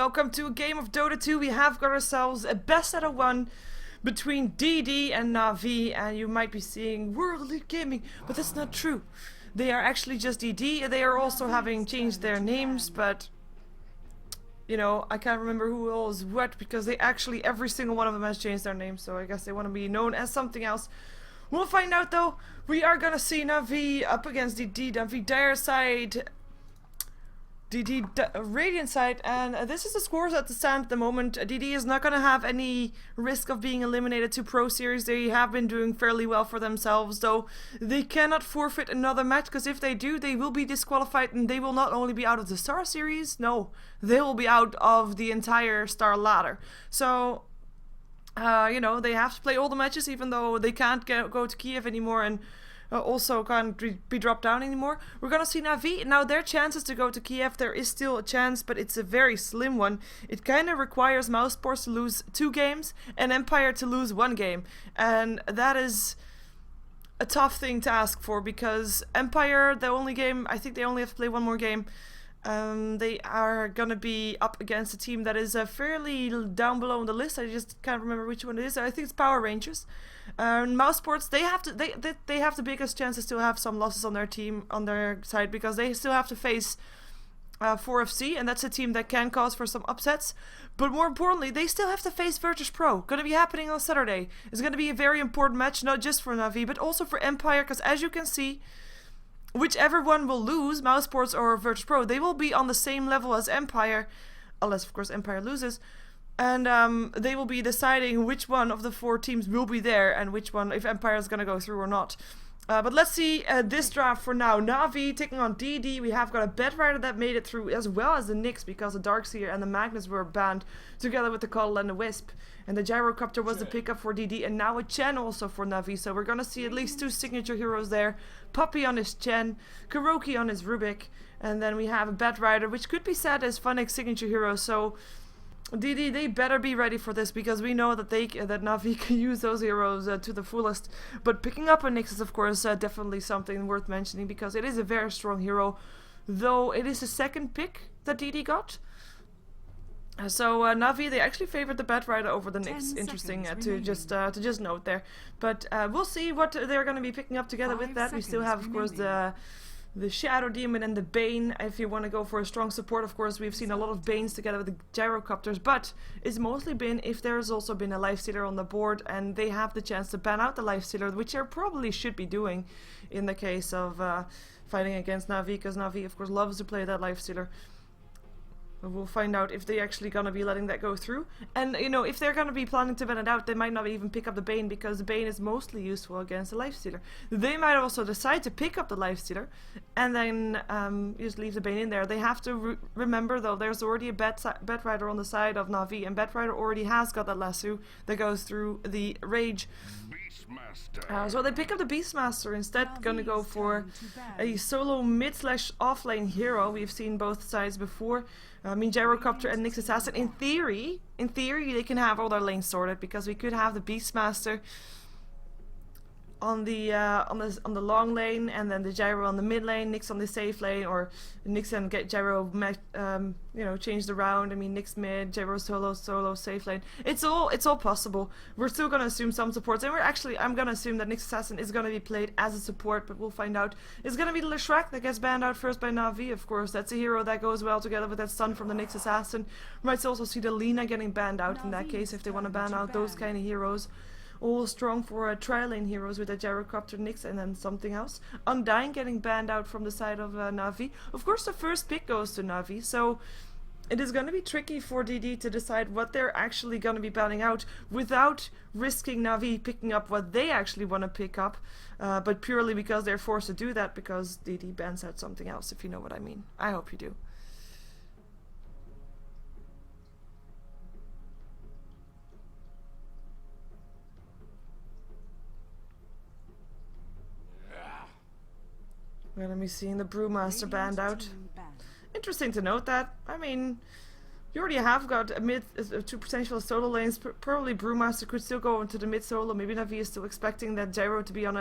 welcome to a game of Dota 2. We have got ourselves a best out of one between DD and Na'Vi, and you might be seeing World Elite Gaming, but that's not true. They are actually just DD. They are also having changed their names, but you know, I can't remember who all is what because they actually, every single one of them has changed their name, so I guess they want to be known as something else. We'll find out though. We are gonna see Na'Vi up against DD, Na'Vi Dire side, DD Radiant side, and this is the scores at the stand at the moment. DD is not going to have any risk of being eliminated to Pro Series. They have been doing fairly well for themselves, though they cannot forfeit another match, because if they do, they will be disqualified, and they will not only be out of the Star Series, no, they will be out of the entire StarLadder. So, you know, they have to play all the matches, even though they can't go to Kiev anymore, and also can't be dropped down anymore. We're gonna see Na'Vi. Now their chances to go to Kiev, there is still a chance, but it's a very slim one. It kind of requires Mousesports to lose 2 games and Empire to lose 1 game, and that is a tough thing to ask for, because Empire, the only game, I think they only have to play 1 more game. They are gonna be up against a team that is fairly down below on the list. I just can't remember which one it is. I think it's Power Rangers. Mousesports, they have the biggest chances to have some losses on their team, on their side, because they still have to face 4FC, and that's a team that can cause for some upsets. But more importantly, they still have to face Virtus Pro. Gonna be happening on Saturday. It's gonna be a very important match, not just for Na'Vi, but also for Empire, because as you can see, whichever one will lose, Mousesports or Virtus Pro, they will be on the same level as Empire, unless of course Empire loses. And they will be deciding which one of the 4 teams will be there and which one, if Empire is going to go through or not. But let's see this draft for now. Na'Vi taking on DD. We have got a Bedrider that made it through, as well as the Nyx, because the Darkseer and the Magnus were banned together with the Cuddle and the Wisp. And the Gyrocopter was the pickup for DD, and now a Chen also for Na'Vi. So we're going to see at least 2 signature heroes there. Puppy on his Chen, Kuroki on his Rubik, and then we have a Bedrider, which could be said as Funnick's signature hero. So DD, they better be ready for this, because we know that that Na'Vi can use those heroes to the fullest. But picking up a Nyx is of course definitely something worth mentioning, because it is a very strong hero, though it is the 2nd pick that DD got. So Na'Vi, they actually favored the Bedrider over the Nyx. Interesting to just note there. But we'll see what they're going to be picking up together with that. We still have of course the Shadow Demon and the Bane. If you want to go for a strong support, of course, we've seen a lot of Banes together with the Gyrocopters, but it's mostly been if there's also been a Lifestealer on the board, and they have the chance to ban out the Lifestealer, which they probably should be doing in the case of fighting against Na'Vi, because Na'Vi, of course, loves to play that Lifestealer. We'll find out if they're actually going to be letting that go through. And, you know, if they're going to be planning to ban it out, they might not even pick up the Bane, because the Bane is mostly useful against the Lifestealer. They might also decide to pick up the Lifestealer and then just leave the Bane in there. They have to remember, though, there's already a Bedrider on the side of Na'Vi, and Bedrider already has got that lasso that goes through the Rage. So they pick up the Beastmaster instead, gonna go for a solo mid/off-lane hero. We've seen both sides before. I mean, Gyrocopter and Nyx Assassin, in theory, they can have all their lanes sorted, because we could have the Beastmaster on the long lane, and then the Gyro on the mid lane, Nyx on the safe lane, or Nyx and get Gyro, you know, changed around. I mean, Nyx mid, Gyro solo, safe lane. It's all possible. We're still gonna assume some supports, and I'm gonna assume that Nyx Assassin is gonna be played as a support, but we'll find out. It's gonna be the Leshrac that gets banned out first by Na'Vi, of course. That's a hero that goes well together with that stun from the Nyx Assassin. We might also see the Lina getting banned out in that case, if they want to ban out those kind of heroes. All strong for tri-lane heroes with a Gyrocopter, Nyx, and then something else. Undying getting banned out from the side of Na'Vi. Of course, the first pick goes to Na'Vi, so it is going to be tricky for DD to decide what they're actually going to be banning out without risking Na'Vi picking up what they actually want to pick up, but purely because they're forced to do that because DD bans out something else, if you know what I mean. I hope you do. We're gonna be seeing the Brewmaster banned out. Interesting to note that. I mean, you already have got a mid, 2 potential solo lanes. Probably Brewmaster could still go into the mid solo. Maybe Na'Vi is still expecting that Gyro to be on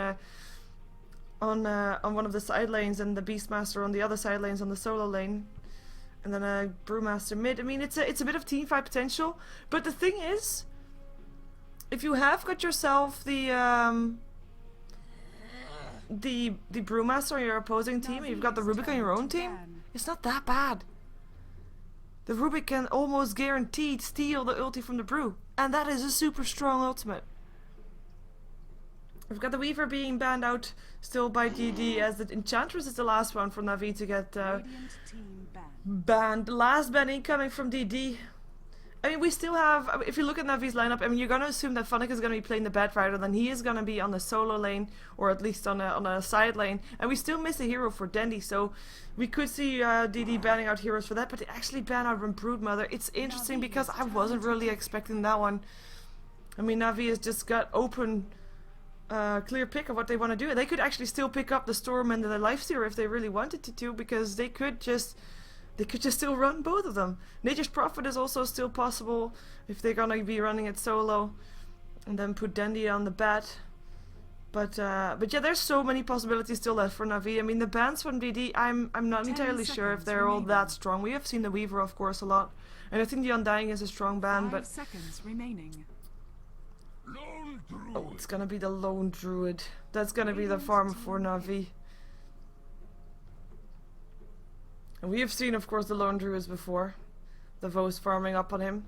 one of the side lanes and the Beastmaster on the other side lanes on the solo lane. And then a Brewmaster mid. I mean, it's a bit of team fight potential. But the thing is, if you have got yourself the Brewmaster on your opposing team, and you've got the Rubik on your own team, it's not that bad. The Rubik can almost guaranteed steal the ulti from the Brew. And that is a super strong ultimate. We've got the Weaver being banned out still by DD, as the Enchantress is the last one for Na'Vi to get banned. Last ban incoming from DD. I mean, we still have, if you look at Navi's lineup, I mean, you're going to assume that Funnick is going to be playing the Batrider, then he is going to be on the solo lane, or at least on a side lane. And we still miss a hero for Dendy, so we could see DD banning out heroes for that, but they actually ban out Broodmother. It's interesting because I wasn't really expecting that one. I mean, Navi has just got open, clear pick of what they want to do. They could actually still pick up the Storm and the Lifestealer if they really wanted to, because they could just still run both of them. Nature's Prophet is also still possible if they're gonna be running it solo, and then put Dandy on the bat. But yeah, there's so many possibilities still left for Na'Vi. I mean, the bans from DD, I'm not entirely sure if they're all that strong. We have seen the Weaver, of course, a lot, and I think the Undying is a strong ban. 5 seconds remaining. Oh, it's gonna be the Lone Druid. That's gonna be the farm for Na'Vi. And we have seen, of course, the Lone Druids before. The Vos farming up on him.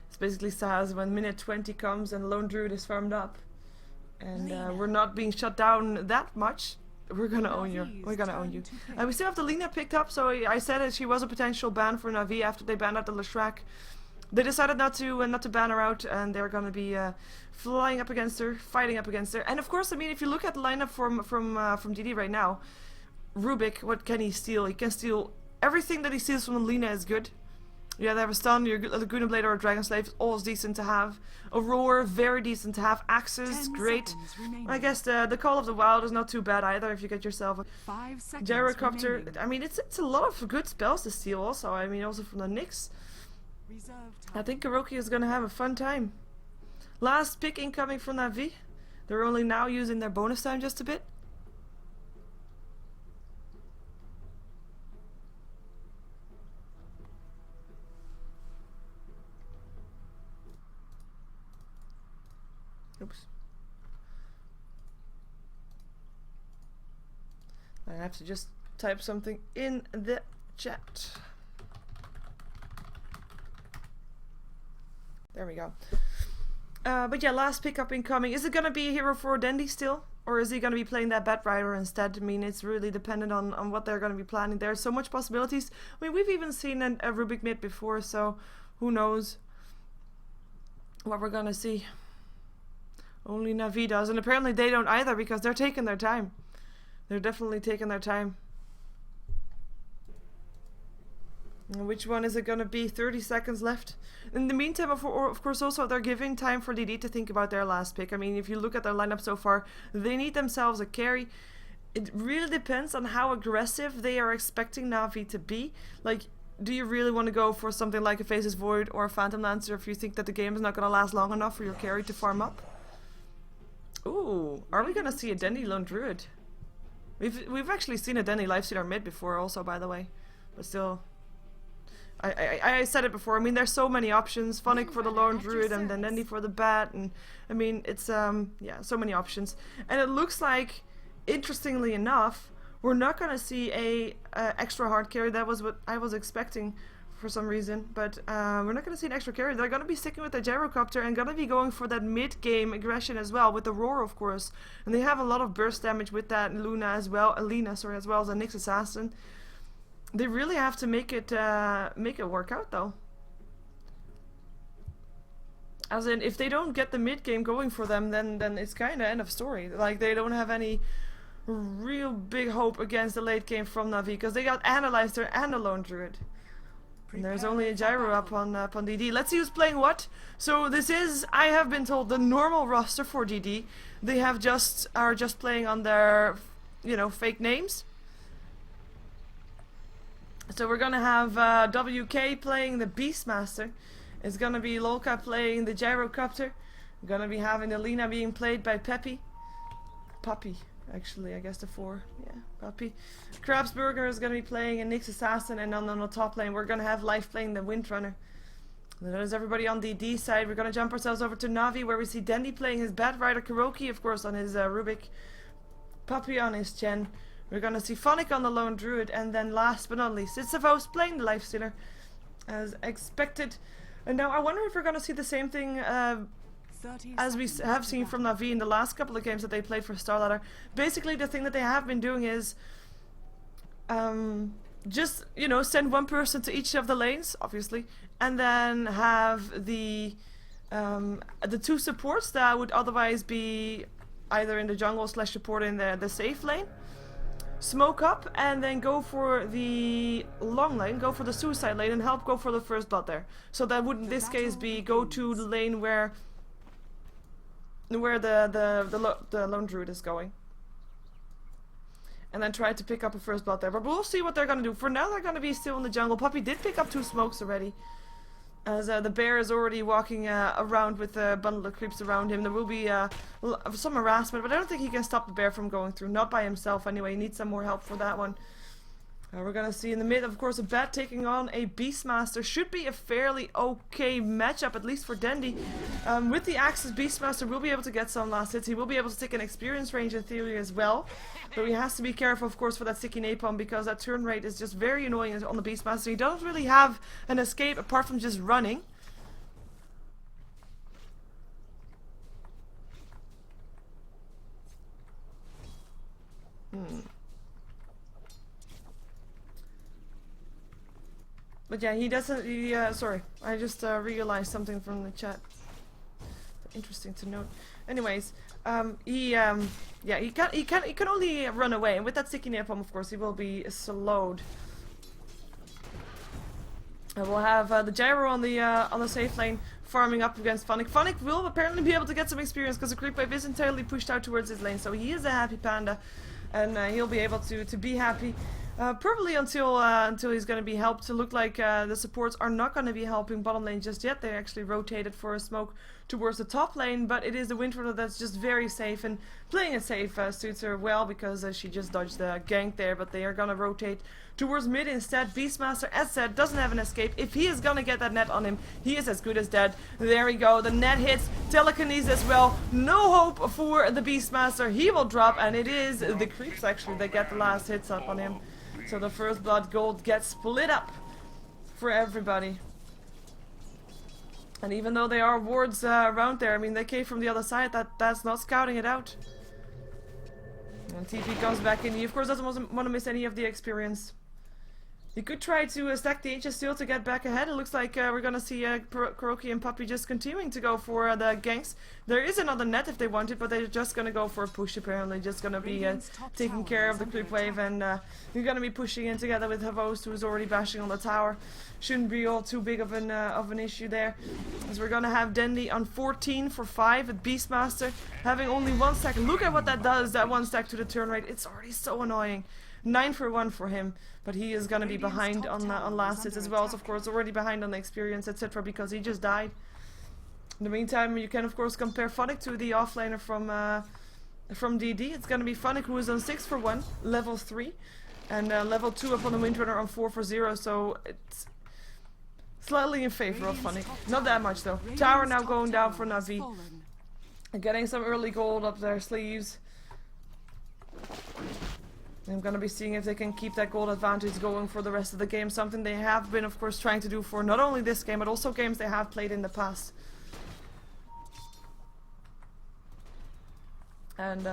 It's basically Saz when minute 20 comes and Lone Druid is farmed up. And we're not being shut down that much. We're gonna own you. We're gonna own you. And we still have the Lina picked up, so I said that she was a potential ban for Na'Vi after they banned out the Leshrac. They decided not to ban her out, and they're gonna be flying up against her, fighting up against her. And of course, I mean, if you look at the lineup from DD right now, Rubik, what can he steal? He can steal everything that he steals from Lina is good. Yeah, they have a stun, your Laguna Blade or a Dragon Slave is always decent to have. Aurora, very decent to have. Axes, great. I guess the Call of the Wild is not too bad either if you get yourself a Gyrocopter. I mean, it's a lot of good spells to steal also. I mean, also from the Nyx. I think Kuroki is gonna have a fun time. Last pick incoming from Na'Vi. They're only now using their bonus time just a bit. Oops. I have to just type something in the chat. There we go. But yeah, last pickup incoming. Is it gonna be a hero for Dandy still? Or is he gonna be playing that Batrider instead? I mean, it's really dependent on what they're gonna be planning. There's so much possibilities. I mean, we've even seen a Rubik mid before, so who knows what we're gonna see. Only Na'Vi does, and apparently they don't either because they're taking their time. They're definitely taking their time. And which one is it gonna be? 30 seconds left. In the meantime, of course, also they're giving time for DD to think about their last pick. I mean, if you look at their lineup so far, they need themselves a carry. It really depends on how aggressive they are expecting Na'Vi to be. Like, do you really want to go for something like a Faceless Void or a Phantom Lancer if you think that the game is not gonna last long enough for your carry to farm up? Ooh, are we gonna see a Dendy Lone Druid? We've actually seen a Dendy Lifestealer mid before also, by the way. But still, I said it before, I mean, there's so many options. Funnick for the Lone Druid and then Dendy for the Bat, and I mean, it's yeah, so many options. And it looks like, interestingly enough, we're not gonna see a extra hard carry. That was what I was expecting for some reason, but we're not going to see an extra carry. They're going to be sticking with the Gyrocopter and going to be going for that mid-game aggression as well, with the Roar, of course. And they have a lot of burst damage with that Lina as well, Alina, sorry, as well as a Nyx Assassin. They really have to make it work out, though. As in, if they don't get the mid-game going for them, then it's kind of end of story. Like, they don't have any real big hope against the late game from Na'Vi, because they got Analyzer and a Lone Druid. And there's only a Gyro up on DD. Let's see who's playing what. So this is, I have been told, the normal roster for DD. They are just playing on their, you know, fake names. So we're gonna have WK playing the Beastmaster. It's gonna be Lolka playing the Gyrocopter. We're gonna be having Alina being played by Puppy. Actually, I guess the 4. Yeah, Puppy. Crabsburger is going to be playing in Nyx Assassin, and on the top lane we're going to have Life playing the Windrunner. That is everybody on the D side. We're going to jump ourselves over to Navi, where we see Dendy playing his Bat Rider Kuroki, of course, on his Rubik. Puppy on his Chen. We're going to see Phonic on the Lone Druid, and then last but not least, it's Savos playing the Lifestealer, as expected. And now I wonder if we're going to see the same thing as we have seen from Navi in the last couple of games that they played for StarLadder. Basically, the thing that they have been doing is just, you know, send one person to each of the lanes, obviously, and then have the 2 supports that would otherwise be either in the jungle / support in the safe lane, smoke up, and then go for the long lane, go for the suicide lane, and help go for the first blood there. So that would in this case be go to the lane where the lone druid is going, and then try to pick up a first blood there. But we'll see what they're gonna do. For now, they're gonna be still in the jungle. Puppy did pick up 2 smokes already, as the bear is already walking around with a bundle of creeps around him. There will be some harassment, but I don't think he can stop the bear from going through. Not by himself anyway. He needs some more help for that one. We're gonna see in the mid, of course, a Bat taking on a Beastmaster. Should be a fairly okay matchup, at least for Dendy. With the Axis, Beastmaster will be able to get some last hits. He will be able to take an experience range in theory as well. But he has to be careful, of course, for that sticky napalm, because that turn rate is just very annoying on the Beastmaster. He doesn't really have an escape apart from just running. But yeah, he doesn't. Sorry, I just realized something from the chat. Interesting to note. Anyways, he can only run away, and with that sticky napalm, of course, he will be slowed. And we'll have the gyro on the safe lane farming up against Phonic. Phonic will apparently be able to get some experience because the creep wave is entirely pushed out towards his lane, so he is a happy panda, and he'll be able to be happy. Probably until he's going to be helped. To look like the supports are not going to be helping bottom lane just yet. They actually rotated for a smoke towards the top lane, but it is the Windrunner that's just very safe, and playing it safe suits her well, because she just dodged the gank there. But they are going to rotate towards mid instead. Beastmaster, as said, doesn't have an escape. If he is going to get that net on him, he is as good as dead. There we go. The net hits. Telekinesis as well. No hope for the Beastmaster. He will drop, and it is the creeps actually that get the last hits up on him. So the first blood gold gets split up for everybody. And even though there are wards around there, I mean, they came from the other side, that's not scouting it out. And TP comes back in. He of course doesn't want to miss any of the experience. He could try to stack the HS Steel to get back ahead. It looks like we're gonna see Kuroki and Puppy just continuing to go for the ganks. There is another net if they want it, but they're just gonna go for a push apparently. Just gonna be taking care of the creep wave, and you're gonna be pushing in together with Havost, who's already bashing on the tower. Shouldn't be all too big of an issue there. As we're gonna have Dendy on 14 for 5 with Beastmaster having only 1 stack. Look at what that does, that 1 stack to the turn rate. It's already so annoying. 9 for 1 for him, but he is gonna be behind on last hits as well as, of course, already behind on the experience, etc., because he just died. In the meantime, you can of course compare Phonic to the offlaner from DD. It's gonna be Phonic, who is on 6 for 1, level 3, and level 2 up on the Windrunner on 4 for 0, so it's slightly in favor of Phonic. Not that much though. Tower now going down for Navi. Getting some early gold up their sleeves. I'm gonna be seeing if they can keep that gold advantage going for the rest of the game. Something they have been, of course, trying to do for not only this game, but also games they have played in the past. And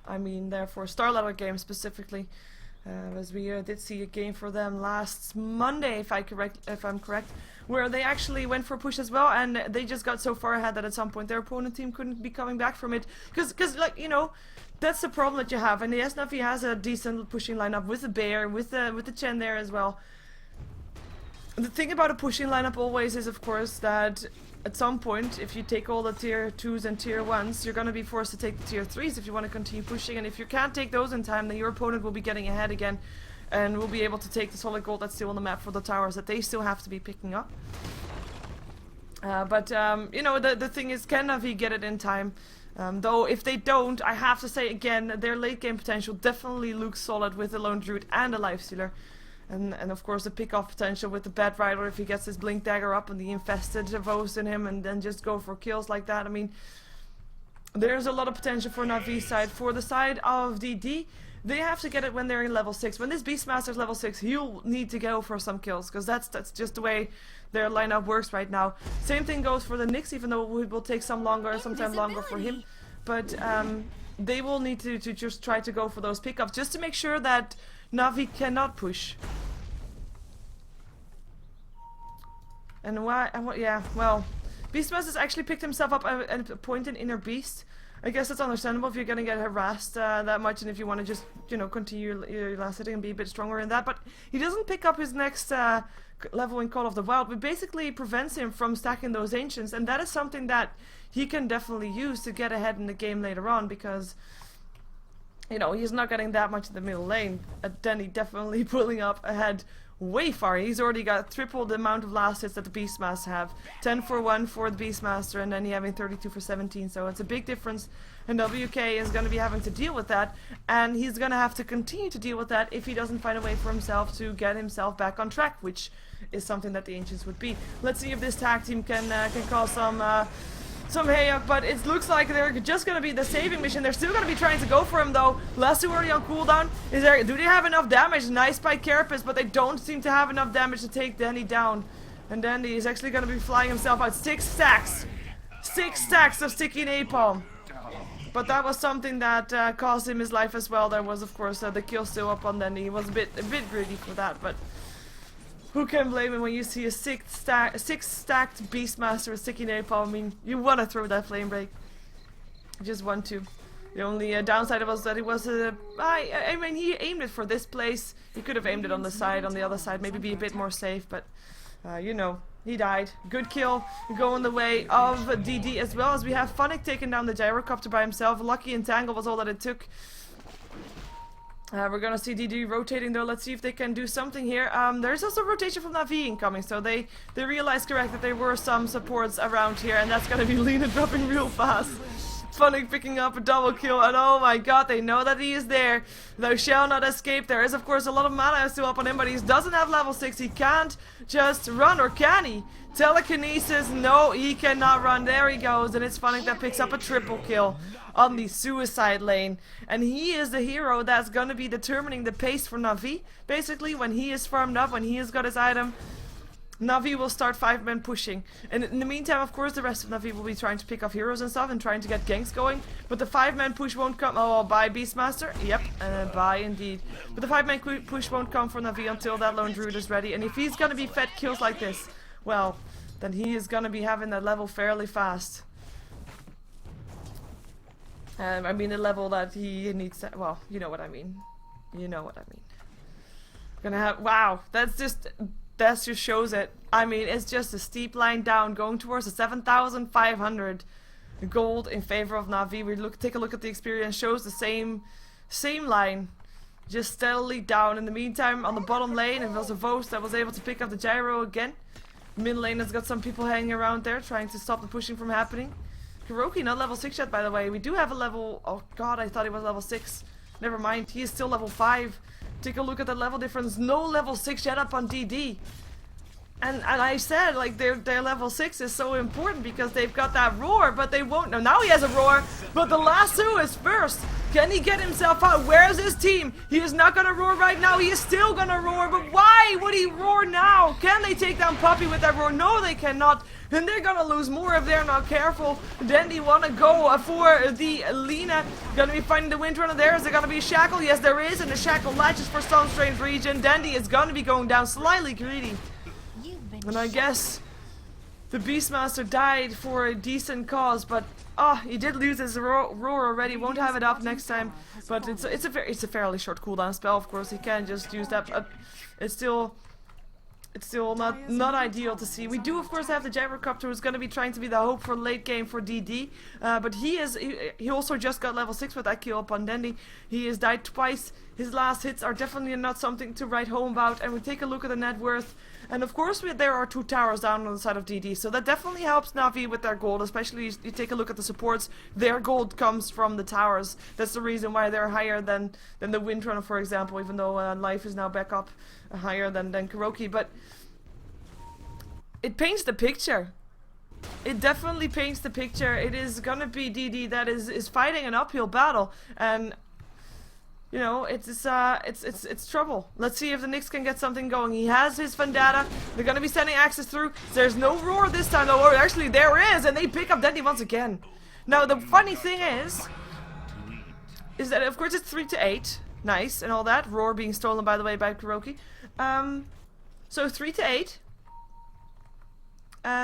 I mean, therefore, StarLadder game specifically, as we did see a game for them last Monday, if I'm correct, where they actually went for a push as well, and they just got so far ahead that at some point their opponent team couldn't be coming back from it, because like, you know, that's the problem that you have. And yes, Navi has a decent pushing lineup with the bear, with the Chen there as well. And the thing about a pushing lineup always is, of course, that at some point, if you take all the tier 2s and tier 1s, you're going to be forced to take the tier 3s if you want to continue pushing. And if you can't take those in time, then your opponent will be getting ahead again, and will be able to take the solid gold that's still on the map for the towers that they still have to be picking up. But you know, the thing is, can Navi get it in time? Though if they don't, I have to say again, their late game potential definitely looks solid with the Lone Druid and the Lifestealer. And of course the pick-off potential with the Bed Rider if he gets his Blink Dagger up and the Infested Vost in him and then just go for kills like that. I mean, there's a lot of potential for Na'Vi's side. For the side of DD, they have to get it when they're in level 6. When this Beastmaster's level 6, he'll need to go for some kills, because that's just the way their lineup works right now. Same thing goes for the Nyx, even though it will take some time longer for him. But they will need to just try to go for those pickups, just to make sure that Na'Vi cannot push. And why? Yeah, well, Beastmaster's actually picked himself up at a point in Inner Beast. I guess it's understandable if you're gonna get harassed that much, and if you want to just, you know, continue your last hitting and be a bit stronger in that. But he doesn't pick up his next level in Call of the Wild, which basically prevents him from stacking those Ancients, and that is something that he can definitely use to get ahead in the game later on, because, you know, he's not getting that much in the middle lane. Danny definitely pulling up ahead way far. He's already got triple the amount of last hits that the Beastmaster have. 10 for 1 for the Beastmaster, and then he having 32 for 17, so it's a big difference. And WK is going to be having to deal with that, and he's going to have to continue to deal with that if he doesn't find a way for himself to get himself back on track, which is something that the Ancients would be. Let's see if this tag team can cause some hayup, but it looks like they're just going to be the saving mission. They're still going to be trying to go for him, though. Lasso already on cooldown. Do they have enough damage? Nice by Carapace, but they don't seem to have enough damage to take Danny down. And Danny is actually going to be flying himself out. 6 stacks. 6 stacks of sticky napalm. But that was something that cost him his life as well. There was, of course, the kill still up on Danny. He was a bit greedy for that, but who can blame him when you see a 6 stacked Beastmaster with sticky napalm? I mean, you want to throw that flame break. Just want to. The only downside was that it was I mean, he aimed it for this place. He could have aimed it on the side, on the other side, maybe be a bit more safe, but you know, he died. Good kill, going the way of DD, as well as we have Funnick taking down the Gyrocopter by himself. Lucky Entangle was all that it took. We're gonna see DD rotating though. Let's see if they can do something here. There's also rotation from Na'Vi incoming, so they realized correct that there were some supports around here, and that's gonna be Lena dropping real fast. Funnick picking up a double kill, and oh my god, they know that he is there. Thou shall not escape. There is of course a lot of mana still up on him, but he doesn't have level 6. He can't just run, or can he? Telekinesis, no, he cannot run. There he goes, and it's Funnick that picks up a triple kill on the suicide lane. And he is the hero that's gonna be determining the pace for Na'Vi. Basically, when he is farmed up, when he has got his item, Na'Vi will start 5-man pushing. And in the meantime, of course, the rest of Na'Vi will be trying to pick off heroes and stuff and trying to get ganks going. But the 5-man push won't come. Oh, bye Beastmaster. Yep, bye indeed. But the 5-man push won't come for Na'Vi until that Lone Druid is ready. And if he's gonna be fed kills like this, well, then he is gonna be having that level fairly fast. I mean the level that he needs to, well, you know what I mean. You know what I mean. Gonna have, wow, that just shows it. I mean, it's just a steep line down going towards the 7,500 gold in favor of Na'Vi. We take a look at the experience, shows the same line, just steadily down. In the meantime, on the bottom lane, it was a Vost that was able to pick up the gyro again. Mid lane has got some people hanging around there trying to stop the pushing from happening. Kuroki not level 6 yet, by the way. We do have a level, oh god, I thought he was level 6. Never mind, he is still level 5. Take a look at the level difference. No level 6 yet up on DD. And I said, like, their level 6 is so important because they've got that roar, but they won't. No, now he has a roar, but the lasso is first. Can he get himself out? Where is his team? He is not gonna roar right now. He is still gonna roar, but why would he roar now? Can they take down Puppy with that roar? No, they cannot. And they're gonna lose more if they're not careful. Then they wanna go for the Lena. Gonna be finding the Wind Runner there. Is there gonna be a Shackle? Yes, there is, and the Shackle latches for Stone Strange region. Dandy is gonna be going down slightly greedy. And I guess the Beastmaster died for a decent cause, but he did lose his roar already. Won't have it up next time, but it's a fairly short cooldown spell. Of course, he can just use that. But it's still not ideal to see. We do of course have the Gyrocopter, who's going to be trying to be the hope for late game for DD, but he also just got level 6 with that kill upon Dandy. He has died twice. His last hits are definitely not something to write home about. And we take a look at the net worth. And of course there are 2 towers down on the side of DD, so that definitely helps Na'Vi with their gold, especially you take a look at the supports. Their gold comes from the towers. That's the reason why they're higher than the Windrunner, for example, even though Life is now back up higher than Kuroki. But it paints the picture. It definitely paints the picture. It is gonna be DD that is fighting an uphill battle, and you know, it's trouble. Let's see if the Nyx can get something going. He has his Vendetta. They're gonna be sending axes through. There's no roar this time though. Or actually there is, and they pick up Dendy once again. Now the funny thing is that of course it's 3 to 8. Nice and all that. Roar being stolen by the way by Kuroki. So 3 to 8.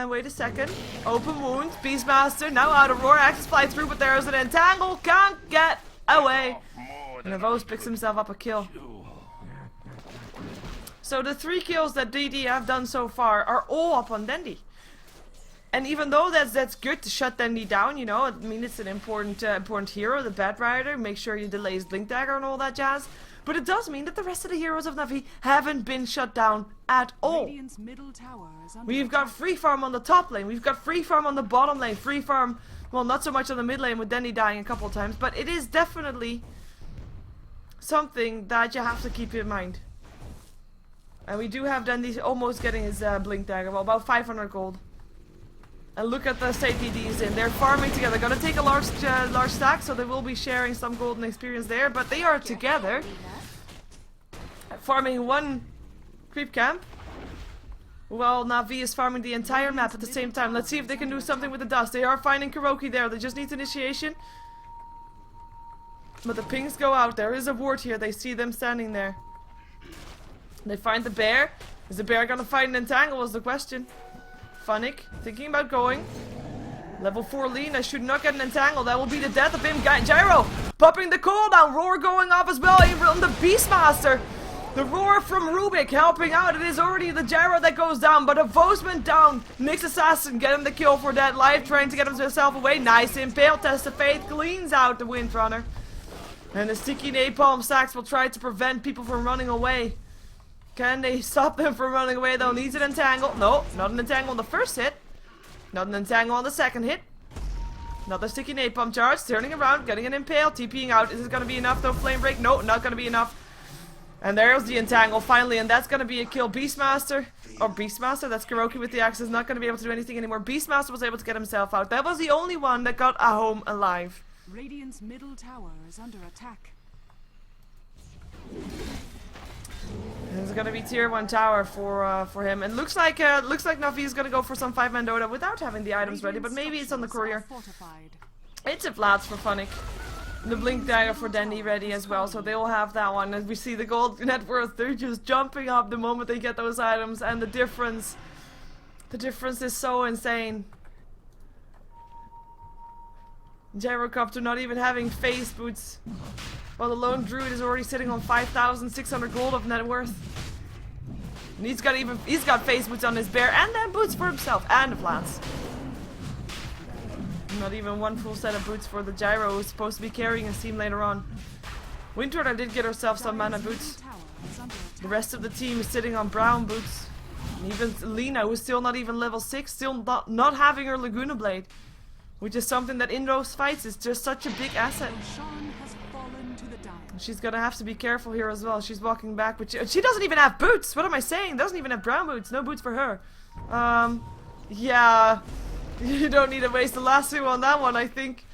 Wait a second. Open wound. Beastmaster now out of roar. Axes fly through, but there's an entangle. Can't get away. And Avos picks himself up a kill. So the 3 kills that DD have done so far are all up on Dendy. And even though that's good to shut Dendy down, you know, I mean it's an important hero, the Bad Rider. Make sure you delay his Blink Dagger and all that jazz. But it does mean that the rest of the heroes of Na'Vi haven't been shut down at all. We've got free farm on the top lane. We've got free farm on the bottom lane. Free farm, well, not so much on the mid lane with Dendy dying a couple of times, but it is definitely something that you have to keep in mind. And we do have Dendy almost getting his Blink Dagger, well, about 500 gold. And look at the state DD's in. They're farming together. Gonna take a large stack, so they will be sharing some golden experience there. But they are together, farming 1 creep camp. Well, Na'Vi is farming the entire map at the same time. Let's see if they can do something with the dust. They are finding Kuroki there. They just need initiation. But the pings go out. There is a ward here. They see them standing there. They find the bear. Is the bear gonna find an entangle was the question. Funnick thinking about going. Level 4 Lina should not get an entangle. That will be the death of him. Gyro popping the cooldown. Roar going off as well. On the Beastmaster. The roar from Rubik helping out. It is already the Gyro that goes down. But a Vosman down. Nyx Assassin getting the kill for that. Live trying to get himself away. Nice impale. Test of Faith cleans out the Windrunner. And the sticky napalm stacks will try to prevent people from running away. Can they stop them from running away though? Needs an entangle. No, not an entangle on the first hit. Not an entangle on the second hit. Another sticky napalm charge. Turning around, getting an impale, TPing out. Is it going to be enough though? Flame break? No, not going to be enough. And there's the entangle finally, and that's going to be a kill. Beastmaster, or Beastmaster, that's Kuroki with the axe, is not going to be able to do anything anymore. Beastmaster was able to get himself out. That was the only one that got a home alive. Radiant's middle tower is under attack. There's gonna be tier 1 tower for him, and looks like Na'Vi is gonna go for some 5-man Dota without having the items ready, but maybe it's on the courier. It's a Vlads for Funnick. The Blink Dagger for Dendy ready as well, so they will have that one. And we see the gold net worth, they're just jumping up the moment they get those items, and the difference is so insane. Gyrocopter not even having face boots, while the lone druid is already sitting on 5,600 gold of net worth. And he's got face boots on his bear, and then boots for himself, and the flats. Not even one full set of boots for the Gyro who's supposed to be carrying his team later on. Windrunner did get herself some mana boots. The rest of the team is sitting on brown boots. And even Lina, who's still not even level 6, still not having her Laguna Blade. Which is something that in those fights is just such a big asset. She's gonna have to be careful here as well. She's walking back, but she doesn't even have boots! What am I saying? Doesn't even have brown boots. No boots for her. Yeah. You don't need to waste the lasso on that one, I think.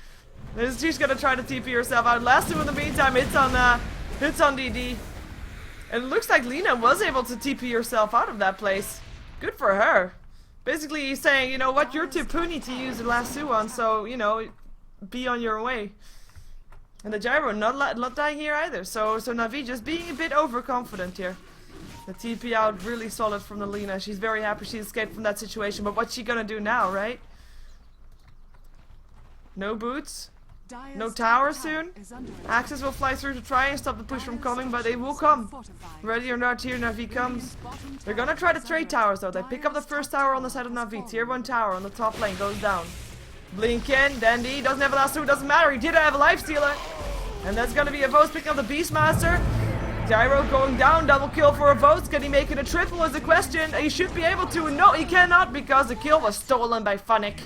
She's gonna try to TP herself out. Lasso in the meantime hits on DD. And it looks like Lina was able to TP herself out of that place. Good for her. Basically he's saying, you know what, you're too puny to use the lasso on, so, you know, be on your way. And the Gyro not dying here either, so Na'Vi just being a bit overconfident here. The TP out really solid from the Lina. She's very happy she escaped from that situation, but what's she gonna do now, right? No boots. No tower soon. Axes will fly through to try and stop the push from coming, but they will come. Ready or not, here Na'Vi comes. They're gonna try to trade towers though. They pick up the first tower on the side of Na'Vi. Tier 1 tower on the top lane goes down. Blink in, Dandy doesn't have a lasso, doesn't matter. He did have a life stealer. And that's gonna be a Vos picking up the Beastmaster. Gyro going down, double kill for a vote. Can he make it a triple is the question. He should be able to. No, he cannot because the kill was stolen by Funnick.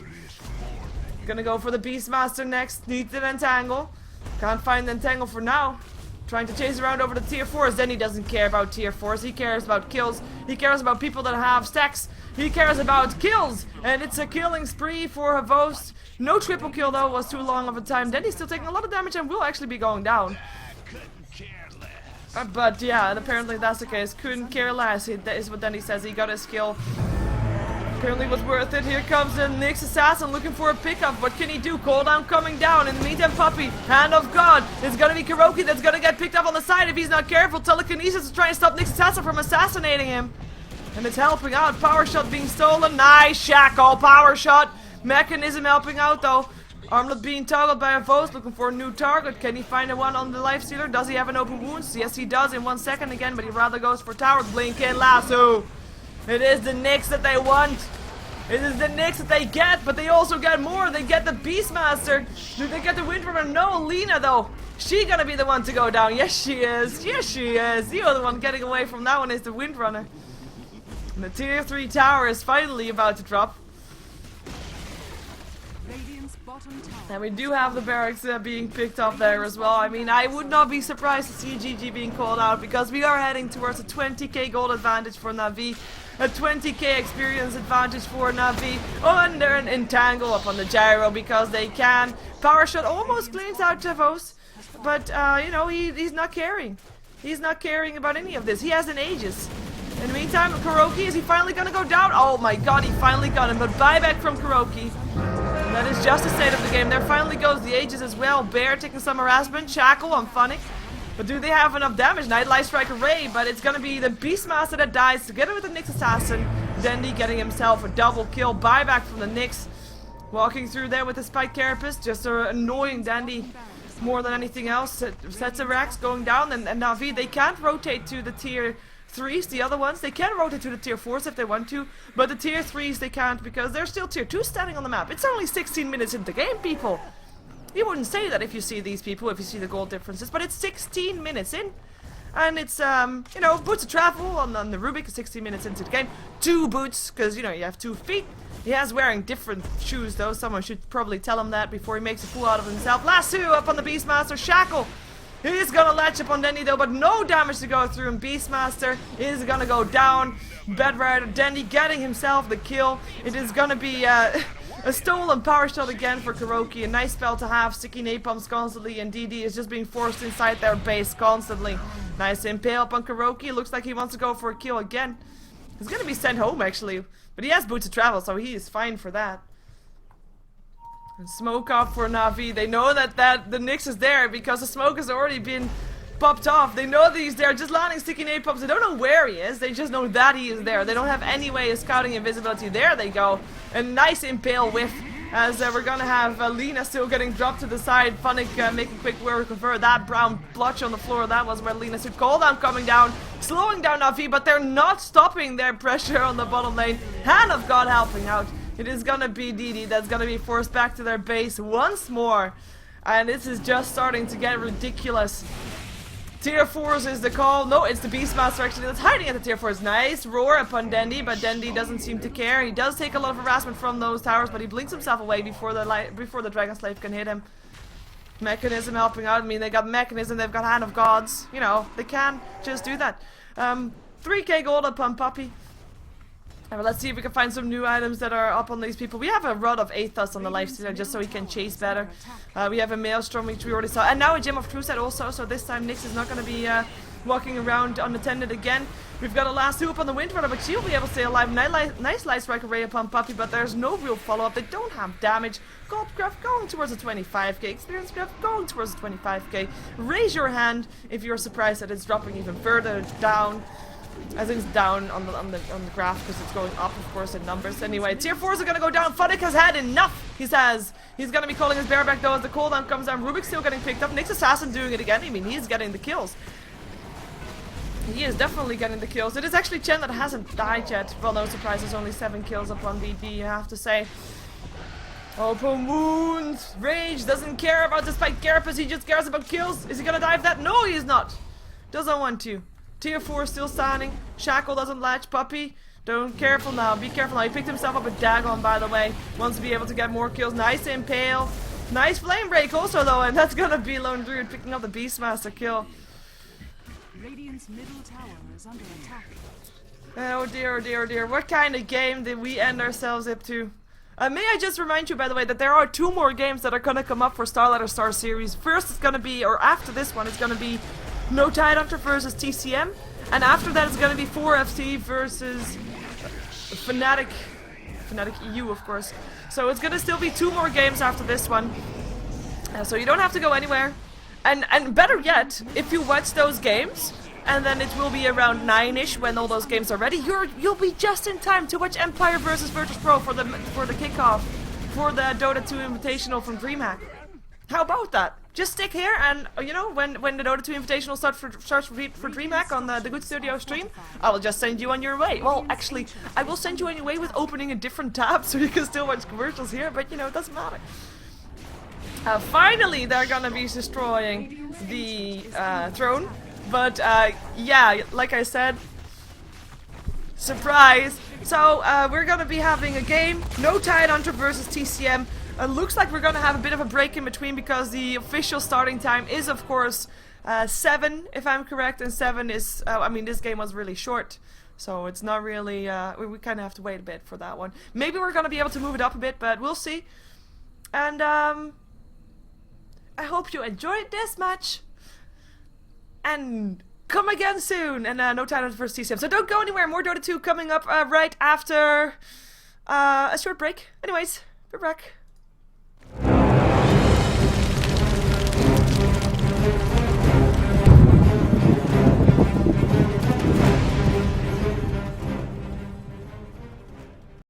Gonna go for the Beastmaster next. Needs an entangle. Can't find the entangle for now. Trying to chase around over the tier 4s. Then he doesn't care about tier 4s. He cares about kills. He cares about people that have stacks. He cares about kills. And it's a killing spree for Havos. No triple kill though. Was too long of a time. Then he's still taking a lot of damage and will actually be going down. But yeah, and apparently that's the case. Couldn't care less. That is what Danny says. He got his kill. Apparently was worth it. Here comes the Nyx Assassin looking for a pickup. What can he do? Cooldown coming down. In the meantime, Puppy, Hand of God. It's gonna be Kuroki that's gonna get picked up on the side if he's not careful. Telekinesis is trying to stop Nyx Assassin from assassinating him. And it's helping out. Power shot being stolen. Nice Shackle. Power shot. Mechanism helping out though. Armlet being toggled by a Vost, looking for a new target. Can he find a one on the Lifestealer? Does he have an open wounds? Yes, he does in 1 second again, but he rather goes for tower. Blink in lasso. It is the Nyx that they want. It is the Nyx that they get, but they also get more. They get the Beastmaster. Do they get the Windrunner? No, Lena though. She gonna be the one to go down. Yes, she is. Yes, she is. The other one getting away from that one is the Windrunner. And the tier 3 tower is finally about to drop. And we do have the barracks being picked up there as well. I mean, I would not be surprised to see GG being called out because we are heading towards a 20k gold advantage for Na'Vi, a 20k experience advantage for Na'Vi under an entangle up on the gyro because they can. Power shot almost cleans out Javos, but you know, he's not caring. He's not caring about any of this. He has an Aegis. In the meantime, Kuroki, is he finally gonna go down? Oh my god, he finally got him, but buyback from Kuroki. That is just the state of the game. There finally goes the Aegis as well. Bear taking some harassment. Shackle on Funnick. But do they have enough damage? Nightlight Strike Array, but it's gonna be the Beastmaster that dies together with the Nyx Assassin. Dendi getting himself a double kill. Buyback from the Nyx. Walking through there with the Spike Carapace. Just annoying Dendi more than anything else. Sets of racks going down, and Na'Vi, they can't rotate to the tier 3s, the other ones. They can rotate to the tier 4s if they want to, but the tier 3s they can't because they're still tier 2 standing on the map. It's only 16 minutes into the game, people. You wouldn't say that if you see these people, if you see the gold differences, but it's 16 minutes in. And it's, you know, Boots of Travel on the Rubik is 16 minutes into the game. 2 boots, because, you know, you have 2 feet. He has wearing different shoes, though. Someone should probably tell him that before he makes a fool out of himself. Lasso up on the Beastmaster. Shackle. He is gonna latch up on Dendy though, but no damage to go through, and Beastmaster is gonna go down. Bedrider Dendy getting himself the kill. It is gonna be a stolen power shot again for Kuroki. A nice spell to have, sticky napalms constantly, and DD is just being forced inside their base constantly. Nice impale up on Kuroki. Looks like he wants to go for a kill again. He's gonna be sent home actually, but he has Boots of Travel, so he is fine for that. And smoke off for Na'Vi. They know that the Nyx is there because the smoke has already been popped off. They know that he's there, just landing sticky napalms. They don't know where he is, they just know that he is there. They don't have any way of scouting invisibility. There they go. A nice impale whiff as we're gonna have Lena still getting dropped to the side. Funnick making quick work of her. That brown blotch on the floor, that was where Lena stood. Cooldown coming down, slowing down Na'Vi, but they're not stopping their pressure on the bottom lane. Hand of God helping out. It is gonna be DD that's gonna be forced back to their base once more. And this is just starting to get ridiculous. Tier 4s is the call. No, it's the Beastmaster actually that's hiding at the tier 4s. Nice roar upon Dendi, but Dendi doesn't seem to care. He does take a lot of harassment from those towers, but he blinks himself away before the Dragon Slave can hit him. Mechanism helping out. I mean, they got Mechanism, they've got Hand of Gods. You know, they can just do that. 3k gold upon Puppy. Well, let's see if we can find some new items that are up on these people. We have a Rod of Aethos on the Lifestealer just so he can chase better. We have a Maelstrom which we already saw. And now a Gem of True Set also, so this time Nyx is not going to be walking around unattended again. We've got a last 2 up on the Windrunner, but she'll be able to stay alive. Nice Light Strike Array upon Puppy, but there's no real follow-up. They don't have damage. Gold Graph going towards a 25k. Experience Graph going towards a 25k. Raise your hand if you're surprised that it's dropping even further down. I think it's down on the graph because it's going up, of course, in numbers. Anyway, tier 4s are gonna go down. Funnick has had enough. He says he's gonna be calling his bear back though as the cooldown comes down. Rubik's still getting picked up. Nyx Assassin doing it again. I mean, he's getting the kills. He is definitely getting the kills. It is actually Chen that hasn't died yet. Well, no surprise, there's only 7 kills up on DD, you have to say. Open wounds. Rage doesn't care about the Spike Carapace. He just cares about kills. Is he gonna dive that? No, he is not. Doesn't want to. Tier 4 still standing. Shackle doesn't latch. Puppy. Don't careful now. Be careful now. He picked himself up a Dagon, by the way. Wants to be able to get more kills. Nice impale. Nice flame break also though, and that's gonna be Lone Druid picking up the Beastmaster kill. Radiant's middle tower is under attack. Oh dear, oh dear, oh dear. What kind of game did we end ourselves up to? May I just remind you, by the way, that there are 2 more games that are gonna come up for StarLadder Star Series. First it's gonna be, or after this one, it's gonna be No Tidehunter versus TCM. And after that it's gonna be 4FC versus Fnatic EU, of course. So it's gonna still be 2 more games after this one. So you don't have to go anywhere. And better yet, if you watch those games, and then it will be around 9-ish when all those games are ready, you'll be just in time to watch Empire versus Virtus Pro for the kickoff for the Dota 2 Invitational from DreamHack. How about that? Just stick here, and you know, when the Dota 2 Invitational starts for DreamHack on the Good Studio stream, I will just send you on your way. Well, actually, I will send you on your way with opening a different tab, so you can still watch commercials here. But you know, it doesn't matter. Finally, they're gonna be destroying the throne. But yeah, like I said, surprise. So we're gonna be having a game, No Tidehunter versus TCM. Looks like we're gonna have a bit of a break in between because the official starting time is, of course, 7, if I'm correct, and 7 is, I mean, this game was really short, so it's not really, we kind of have to wait a bit for that one. Maybe we're gonna be able to move it up a bit, but we'll see. And I hope you enjoyed this match. And come again soon, and No Tidehunter versus TCM. So don't go anywhere, more Dota 2 coming up right after a short break. Anyways, we're back.